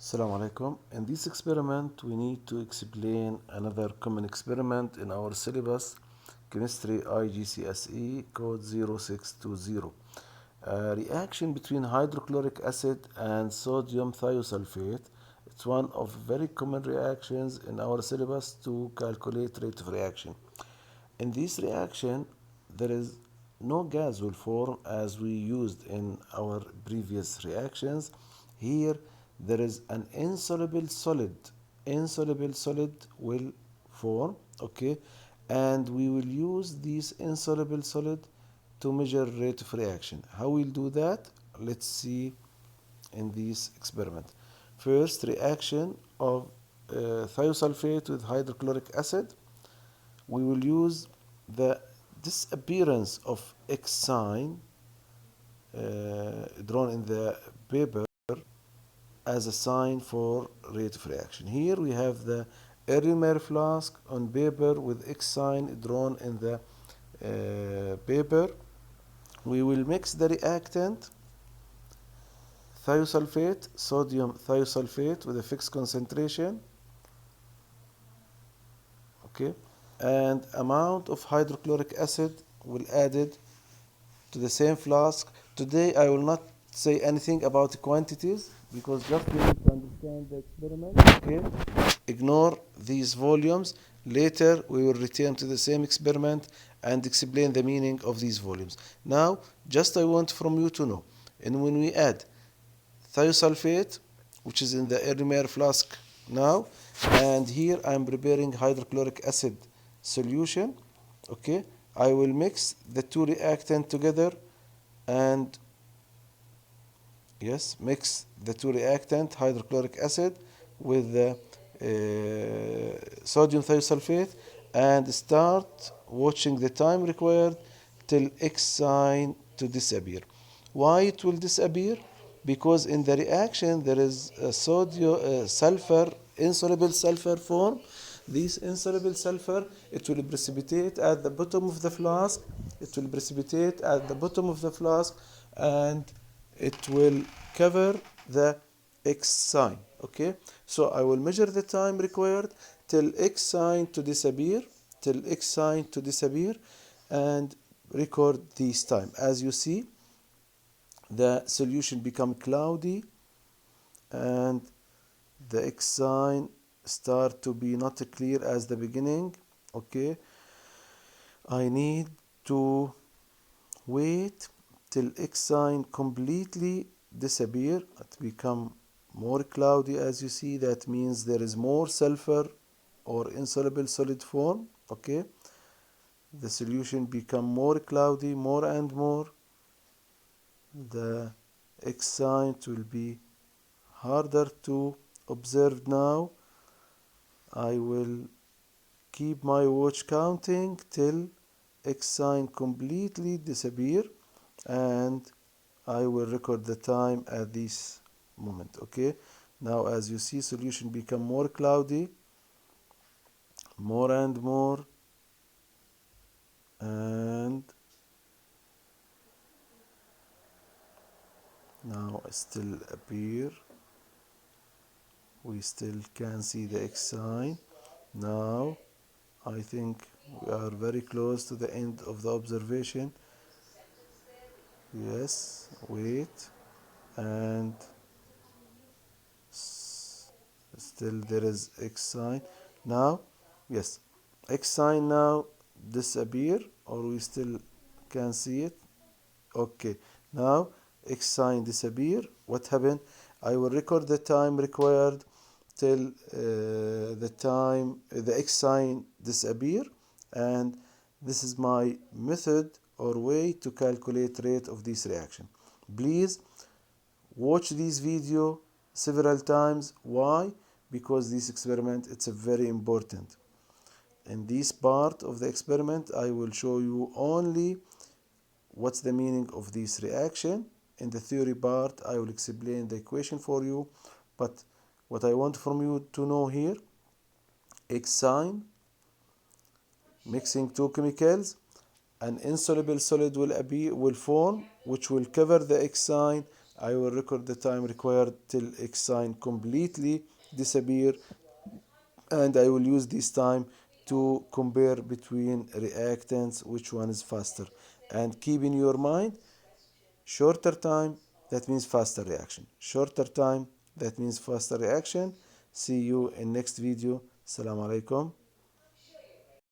Assalamu alaikum. In this experiment, we need to explain another common experiment in our syllabus, Chemistry igcse code 0620. A reaction between hydrochloric acid and sodium thiosulfate. It's one of very common reactions in our syllabus to calculate rate of reaction. In this reaction, there is no gas will form as we used in our previous reactions. Here, there is an insoluble solid. Insoluble solid will form, okay? And we will use this insoluble solid to measure rate of reaction. How we'll do that? Let's see in this experiment. First, reaction of thiosulfate with hydrochloric acid. We will use the disappearance of X sign drawn in the paper as a sign for rate of reaction. Here we have the Erlenmeyer flask on paper with X sign drawn in the paper. We will mix the reactant thiosulfate, sodium thiosulfate with a fixed concentration, okay, and amount of hydrochloric acid will added to the same flask. Today I will not say anything about the quantities because just you need to understand the experiment, okay? Ignore these volumes. Later we will return to the same experiment and explain the meaning of these volumes. Now just I want from you to know, and when we add thiosulfate, which is in the Erlenmeyer flask now, and here I'm preparing hydrochloric acid solution, okay, I will mix the two reactants together and mix the two reactant hydrochloric acid with the sodium thiosulfate and start watching the time required till X sign to disappear. Why it will disappear? Because in the reaction there is a sulfur, insoluble sulfur form. This insoluble sulfur, it will precipitate at the bottom of the flask. It will precipitate at the bottom of the flask and it will cover the X sign, okay? So I will measure the time required till X sign to disappear, and record this time. As you see, the solution become cloudy and the X sign start to be not clear as the beginning, okay? I need to wait till X sign completely disappear. It become more cloudy as you see. That means there is more sulfur or insoluble solid form, okay? The solution become more cloudy, more and more. The X sign will be harder to observe now. I will keep my watch counting till X sign completely disappear and I will record the time at this moment, okay? Now as you see, solution become more cloudy, more and more, and now still appear. We still can see the X sign. Now I think we are very close to the end of the observation. Yes, wait, and still there is X sign. Now, yes, X sign now disappear, or we still can see it. Okay, now X sign disappear. What happened? I will record the time required till the X sign disappear, and this is my method or way to calculate rate of this reaction. Please watch this video several times. Why? Because this experiment, it's a very important. In this part of the experiment, I will show you only what's the meaning of this reaction. In the theory part, I will explain the equation for you, but what I want from you to know here, X sign, mixing two chemicals, an insoluble solid will form, which will cover the X sign, I will record the time required till X sign completely disappear, and I will use this time to compare between reactants, which one is faster. And keep in your mind, shorter time, that means faster reaction. Shorter time, that means faster reaction. See you in next video. Assalamu alaikum.